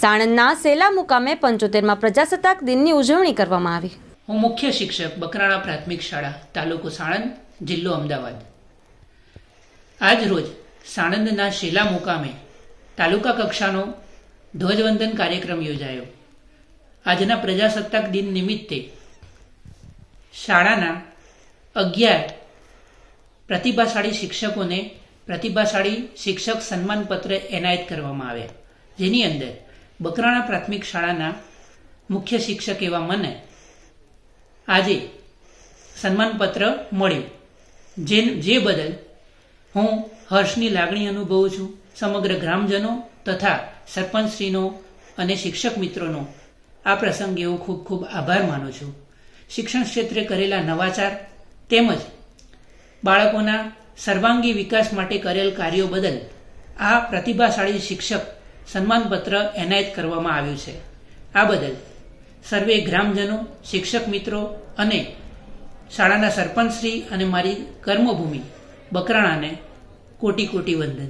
સાણંદના સેલા મુકામે 75માં પ્રજાસત્તાક દિનની ઉજવણી કરવામાં આવી। હું મુખ્ય શિક્ષક બકરાણા પ્રાથમિક શાળા તાલુકો સાણંદ જિલ્લો અમદાવાદ। આજ રોજ સાણંદના સેલા મુકામે તાલુકા કક્ષાનો ધ્વજવંદન કાર્યક્રમ યોજાયો। આજના પ્રજાસત્તાક દિન નિમિત્તે શાળાના 11 પ્રતિભાશાળી શિક્ષકોને પ્રતિભાશાળી શિક્ષક સન્માનપત્ર એનાયત કરવામાં આવ્યા, જેની અંદર બકરાણા પ્રાથમિક શાળાના મુખ્ય શિક્ષક એવા મને આજે સન્માનપત્ર મળ્યું, જે બદલ હું હર્ષની લાગણી અનુભવું છું। સમગ્ર ગ્રામજનો તથા સરપંચશ્રીનો અને શિક્ષક મિત્રોનો આ પ્રસંગે હું ખૂબ ખૂબ આભાર માનું છું। શિક્ષણ ક્ષેત્રે કરેલા નવાચાર તેમજ બાળકોના સર્વાંગી વિકાસ માટે કરેલ કાર્યો બદલ આ પ્રતિભાશાળી શિક્ષક સન્માનપત્ર એનાયત કરવામાં આવ્યું છે। આ બદલ સર્વે ગ્રામજનો, શિક્ષક મિત્રો અને શાળાના સરપંચશ્રી અને મારી કર્મભૂમિ બકરાણાને કોટી કોટી વંદન।